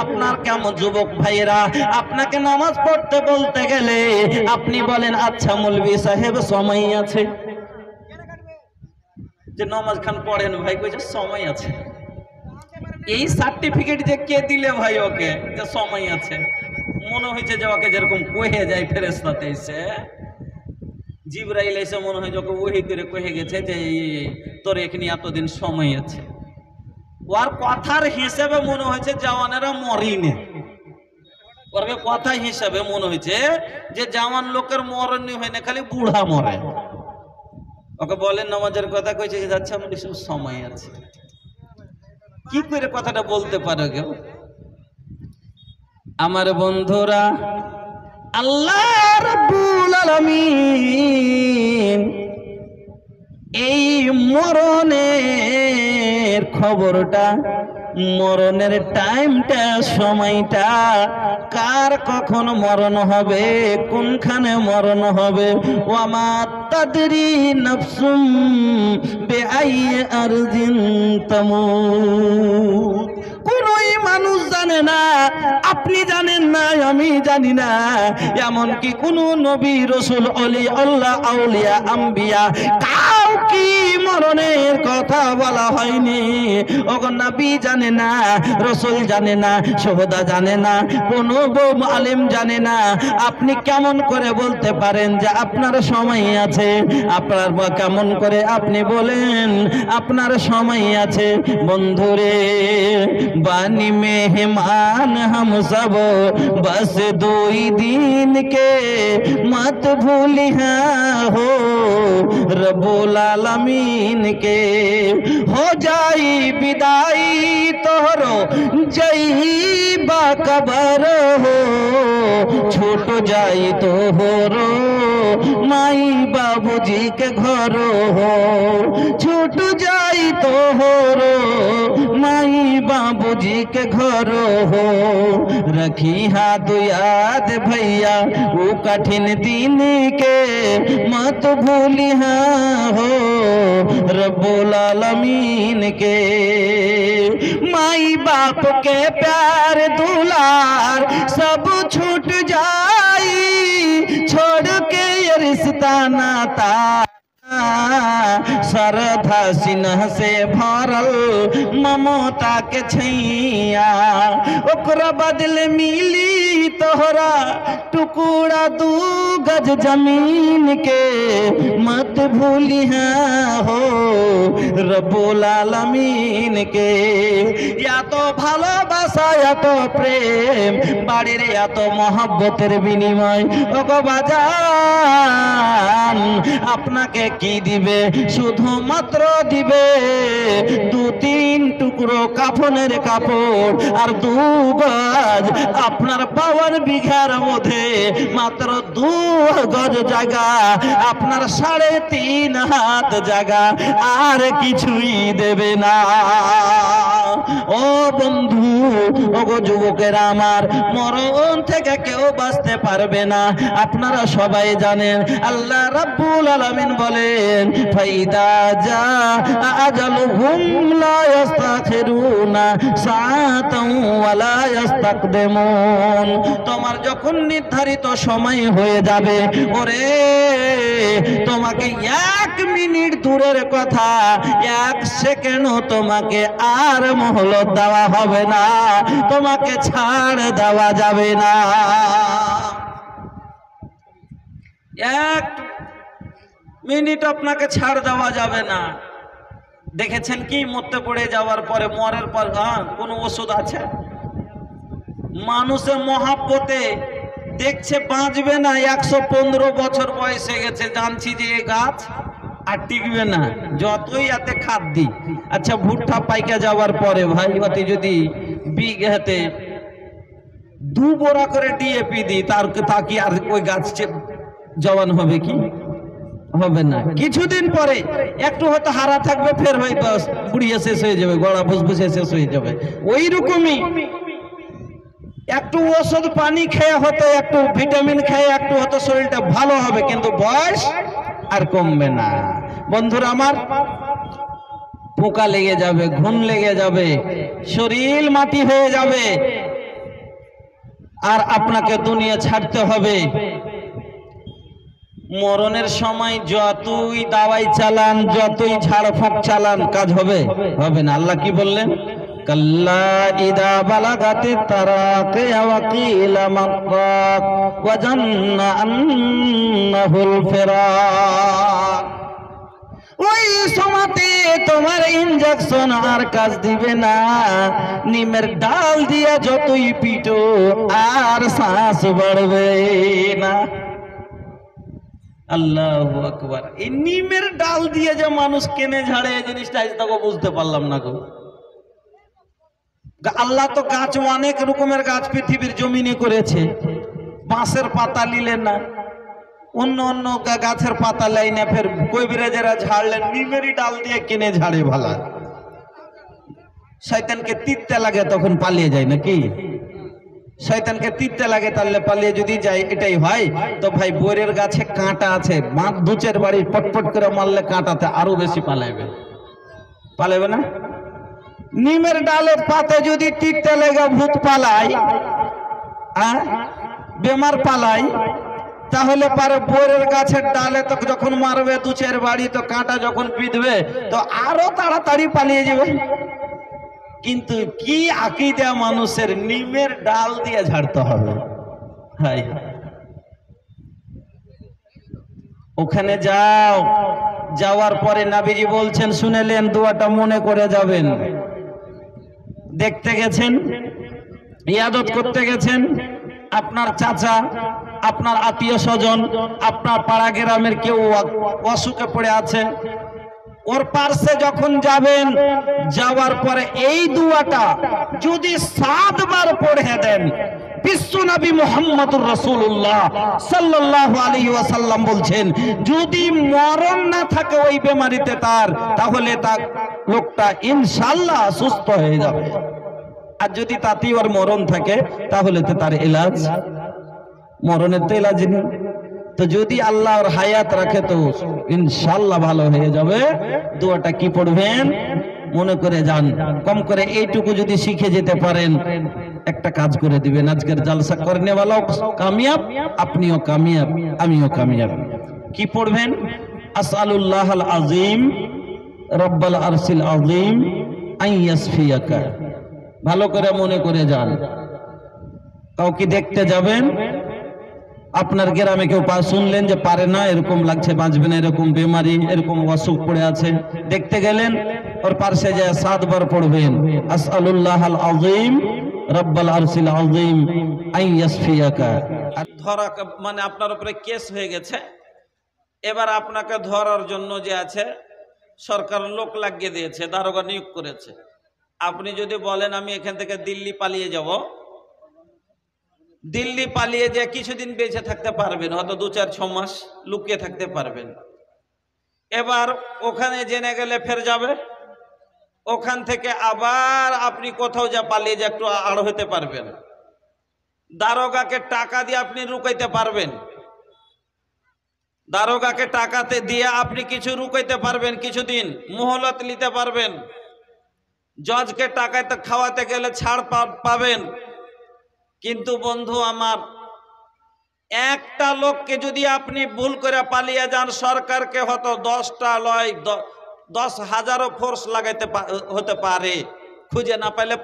আপনার কেমন যুবক ভাইয়েরা, আপনাকে নামাজ পড়তে বলতে গেলে আপনি বলেন আচ্ছা মৌলভী সাহেব সময় আছে, যে নামাজ খান পড়েন ভাই, কইছে সময় আছে। এই সার্টিফিকেট যে কে দিলে ভাই ওকে যে সময় আছে? মনে হয়েছে যে ওকে যেরকম কহে যায় ফেরেশতাতে এসে, জিবরাইল এসে মনে হয় যখন ওহি করে কহে গেছে যে তোর এখানে এতদিন সময় আছে। ওর কথার হিসেবে মনে হয়েছে জওয়ানেরা মরিনি, ওর কথা হিসেবে মনে হয়েছে যে জওয়ান লোকের মরণই হয় না, খালি বুড়া মরে। ওকে বলেন নামাজের কথা কইছে, আচ্ছা আমার সময় আছে। কি করে কথাটা বলতে পারো কেউ? আমার বন্ধুরা, আল্লাহ রাব্বুল আলামিন এই মরণের খবরটা, মরণের টাইমটা, সময়টা, কার কখন মরণ হবে, কোনখানে মরণ হবে, ওয়ামা তাদরি নাফসুম বিআইয়ি আরদিন তামুত, কোনই মানুষ জানে না, আপনি জানেন না, আমি জানি না, এমনকি কোন নবী রাসূল ওলি আল্লাহ আউলিয়া আম্বিয়া কাউকে মরণের কথা বলা হয়নি। ওগো নবী জানে না, রাসূল জানে না, শহীদা জানে না, কোন আলেম জানে না। আপনি কেমন করে বলতে পারেন যে আপনার সময় আছে? আপনার কেমন করে আপনি বলেন আপনার সময় আছে? বন্ধুরে, बानी मेहमान हम सब बस 2 दिन के, मत भूलिया हो रब्बुल आलमीन के, हो जाई विदाई तोहरो जई बाकबर हो, छूट जाई तोहरो माई बाबूजी के घर हो, छूट जाई तोहरो माई बाबूजी के घर हो, रखी हाथ याद भैया वो कठिन दिन के, मत भूलिया हो रब्बुल आलमीन के। माई बाप के प्यार दुलार सब छूट जाई, छोड़ के ये रिश्ता नाता, श्रद्धा सिन्ह से भरल ममता के छैया, ओकरा बदले मिली तोहरा टुकड़ा 2 गज जमीन के, मत भूलिया हो रब्बुल आलमीन के। या तो ভালোবাসা, এত প্রেম, বাড়ির এত মহব্বতের বিনিময়, ওগো বাজান আপনাকে কি দিবে? শুধুমাত্র দিবে 2-3 টুকরো কাফনের কাপড় আর 2 গজ আপনার 52 বিঘার মধ্যে মাত্র 2 গজ জায়গা, আপনার 3.5 হাত জায়গা, আর কিছুই দেবে না। ও বন্ধু, ওগো যুবকেরা আমার, মরণ থেকে কেউ বাঁচতে পারবে না। আপনারা সবাই জানেন আল্লাহ রাব্বুল আলামিন বলেন, ফাইদা জা আজালুহুম লা ইস্তাখিরুনা সাআতান ওয়া লা ইস্তাকদিমুন, তোমার যখন নির্ধারিত সময় হয়ে যাবে, ওরে তোমাকে 1 মিনিট দূরের কথা 1 সেকেন্ডও তোমাকে আর মোহলত দেওয়া হবে না, তোমাকে ছাড় দেওয়া যাবে না। 1 মিনিট আপনাকে ছাড় দেওয়া যাবে না। দেখেছেন কি মরতে পড়ে যাওয়ার পরে, মরার পর কোনো ওষুধ আছে? মানুষের মহাব্বতে দেখছে বাঁচবে না, 115 বছর বয়স হয়ে গেছে, জানছি যে এই গাছ আর টিকবে না, যতই এতে খাদ দিই। আচ্ছা ভুট্টা পাইকা যাওয়ার পরে ভাই অতি যদি বিঘাতে 2 বোরা করে ডিএপি দিই, তা কি আর ওই গাছ জওয়ান হবে কি? হবে না। কিছুদিন পরে একটু হয়তো হারা থাকবে, ফের হয়তো বুড়িয়ে শেষ হয়ে যাবে, গড়া ফুসফুসে শেষ হয়ে যাবে। ওই রকমই একটু ওষুধ পানি খেয়ে হতো, একটু ভিটামিন খেয়ে একটু হতো শরীরটা ভালো হবে, কিন্তু বয়স আর কমবে না। বন্ধুরা আমার, পোকা লেগে যাবে, ঘুম লেগে যাবে, শরীর মাটি হয়ে যাবে, আর আপনাকে দুনিয়া ছাড়তে হবে। মরণের সময় যতই দাওয়াই চালান, যতই ঝাড়ফুঁক চালান, কাজ হবে? হবে না। আল্লাহ কি বললেন? কাল্লা ইদা বালাগাতি তারাকি ওয়া কিলা মাক্কাত ওয়া জান্না আন্নাহুল ফিরাক। ওই সময়তে তোমার ইনজেকশন আর কাজ দিবে না, নিমের ডাল দিয়া যতই পিটো আর শ্বাস বাড়বে না। আল্লাহু আকবার। এই নিমের ডাল দিয়ে যে মানুষ কেনে ঝাড়ে, এই জিনিসটা আজ তাকে বুঝতে পারলাম না গো। আল্লাহ তো গাছ, অনেক রকমের গাছ পৃথিবীর জমিনে করেছে। বাঁশের পাতা নিলেন না, অন্য অন্য গাছের পাতা লাই না, ফের কবিরাজেরা ঝাড়লেন, নিমেরই ডাল দিয়ে কিনে ঝাড়ে ভালা। শয়তানকে তিতে লাগে তখন পালিয়ে যায় নাকি? শয়তানকে তিতে লাগে, তাহলে পালিয়ে যদি যায়, এটাই হয় তো ভাই। বইয়ের গাছে কাঁটা আছে, বাঁধ দুচের বাড়ি পটপট করে মারলে কাঁটাতে আরো বেশি পালাইবে, পালাইবে না? নিমের ডালের পাতে যদি তিতে লেগে ভূত পালাই, বেমার পালাই, তাহলে পারে বইয়ের গাছের ডালে তো যখন মারবে দুচের বাড়ি, তো কাঁটা যখন বিঁধবে তো আরো তাড়াতাড়ি পালিয়ে যাবে। কিন্তু কি আকীদা মানুষের, নিমের ডাল দিয়ে ঝাড়তে হবে। হাই, ওখানে যাও, যাওয়ার পরে নবীজি বলছেন, শুনেলেন, দোয়াটা মনে করে যাবেন। দেখতে গেছেন, ইবাদত করতে গেছেন, আপনার চাচা, আপনার আত্মীয় স্বজন, আপনার পাড়া গ্রামের কেউ অসুখে পড়ে আছে, ওর পাশে যখন যাবেন, যাওয়ার পরে এই দুয়াটা যদি 7 বার পড়ে দেন, বিশ্ব নবী মুহাম্মদুর রাসূলুল্লাহ সাল্লাল্লাহু আলাইহি ওয়াসাল্লাম বলছেন, যদি মরণ না থাকে ওই বেমারিতে তার, তাহলে তার লোকটা ইনশাআল্লাহ সুস্থ হয়ে যাবে। আর যদি তাতেই ওর মরণ থাকে, তাহলে তো তার ইলাজ, মরণের তো ইলাজ নেই। তো যদি আল্লাহর হায়াত রাখে তো ইনশাআল্লাহ ভালো হয়ে যাবে। দোয়াটা কি পড়বেন মনে করে যান। কম করে এইটুকু যদি শিখে যেতে পারেন, একটা কাজ করে দিবেন। আজকের জালসা করনে वालों কামিয়াব, আপনিও কামিয়াব, আমিও কামিয়াব। কি পড়বেন? আসআলুল্লাহাল আযীম রব্বাল আরশিল আযীম আন ইয়াসফিয়াকা। ভালো করে মনে করে যান। কাউকে দেখতে যাবেন, আপনার গ্রামে কেউ শুনলেন যে পারে না, এরকম লাগছে, বাঁচবে না, এরকম বেমারি, এরকম অসুখ পড়ে আছে, দেখতে গেলেন, ওর পাশে যায় 7 বার পড়বেন, আসআলুল্লাহাল আযীম রব্বাল আরশিল আযীম আন ইয়াসফিয়াকা। ধরা মানে আপনার উপরে কেস হয়ে গেছে, এবার আপনাকে ধরার জন্য যে আছে সরকার লোক লাগিয়ে দিয়েছে, দারোগা নিয়োগ করেছে। আপনি যদি বলেন আমি এখান থেকে দিল্লি পালিয়ে যাব, দিল্লি পালিয়ে যে কিছুদিন বেঁচে থাকতে পারবেন, হয়তো 2-4-6 মাস লুকিয়ে থাকতে পারবেন। এবার ওখানে জেনে গেলে ফের যাবে, ওখান থেকে আবার আপনি কোথাও যা পালিয়ে যা একটু আড় হতে পারবেন। দারোগাকে টাকা দিয়ে আপনি রুকাইতে পারবেন, দারোগাকে টাকাতে দিয়ে আপনি কিছু রুকাইতে পারবেন, কিছুদিন মোহলত নিতে পারবেন। জজকে টাকাতে খাওয়াতে গেলে ছাড় পাবেন। কিন্তু বন্ধু আমার, একটা লোককে যদি আপনি ভুল করে পালিয়ে যান, সরকারকে হয়তো 10টা লয় 10,000 ফোর্স লাগাইতে হতে পারে, খুঁজে না পাইলে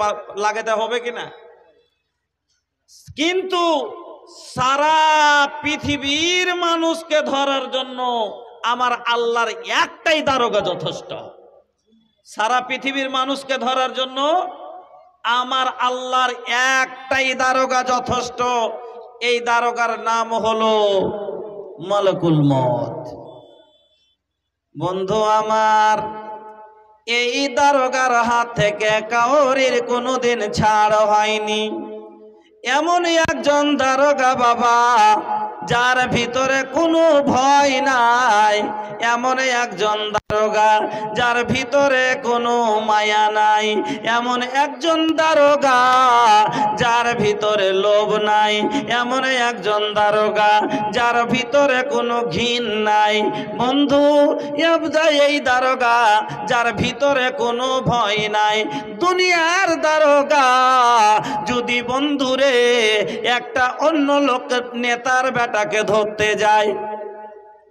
লাগাতে হবে কিনা। কিন্তু সারা পৃথিবীর মানুষকে ধরার জন্য আমার আল্লাহর একটাই দারোগা যথেষ্ট। সারা পৃথিবীর মানুষকে ধরার জন্য আমার আল্লাহর একটাই দারোগা যথেষ্ট। এই দারোগার নাম হলো মালাকুল মউত। বন্ধু আমার, এই দারোগার হাত থেকে কাউরির কোনোদিন ছাড় হয়নি। এমন একজন দারোগা বাবা, যার ভিতরে কোনো ভয় নাই, এমন একজন দারোগা যার ভিতরে কোনো মায়া নাই, এমন একজন দারোগা যার ভিতরে লোভ নাই, এমন একজন দারোগা যার ভিতরে কোনো ঘিন নাই। বন্ধু এই দারোগা যার ভিতরে কোনো ভয় নাই। দুনিয়ার দারোগা যদি বন্ধুরে একটা অন্য লোক নেতার বেটাকে ধরতে যায়,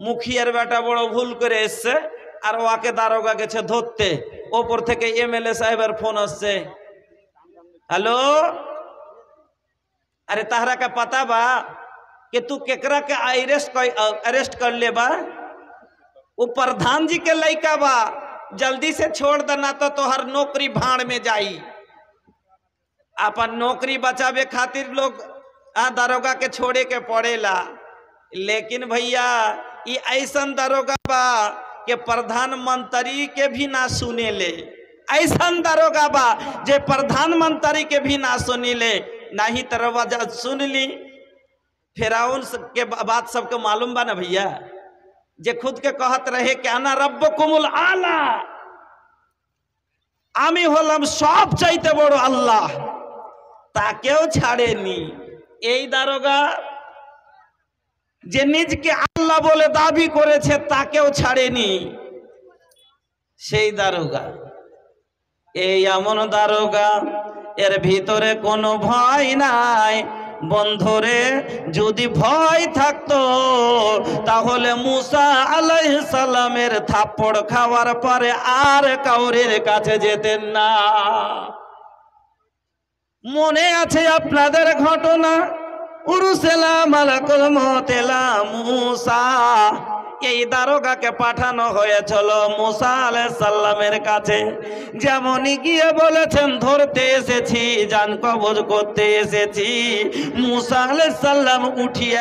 মুখিয়ার বেটা বড় ভুল করে এসছে আর ওকে দারোগা গেছে ধরতে, ওপর থেকে এমএলএ সাহেবের ফোন আসছে, हेलो, अरे तहरा का पता बा कि तू केकरा के अरेस्ट कर ले बा? वो प्रधान जी के लइका बा, जल्दी से छोड़ देना तो तोहर नौकरी भाड़ में जाई। अपन नौकरी बचावे खातिर लोग दारोगा के छोड़े के पड़ेला, लेकिन भैया ये ऐसन दारोगा बा कि प्रधानमंत्री के भी ना सुने ले। ऐसन दारोगा बा जे प्रधानमंत्री के भी ना सुनी ले। नहीं तरवा सुन ली फिरौन के बात सबके मालूम बा ना भैया, जे खुद के कहत रहे कि आना रब्बकुमुल आला, आमी हलाम सब चाইতে বড় আল্লাহ, তাকেও ছাড়েনি। এই দারোগা যে নিজকে আল্লাহ বলে দাবি করেছে তাকেও ছাড়েনি, সেই দারোগা। এই এমন দারোগা এর ভিতরে কোনো ভয় নাই। বন্ধুরে যদি ভয় থাকতো তাহলে মুসা আলাইহিস সালামের থাপ্পড় খাওয়ার পরে আর কাউরের কাছে যেতেন না। মনে আছে আপনাদের ঘটনা, উরুসেলা মালাকুল মউত এলা মুসা, এই দারোগাকে পাঠানো হয়েছিল মুসা আলাইহিস সালামের কাছে। যেমনই গিয়ে বলেছেন ধরতে এসেছি, জান কবজ করতে এসেছি, মুসা আলাইহিস সালাম উঠিয়ে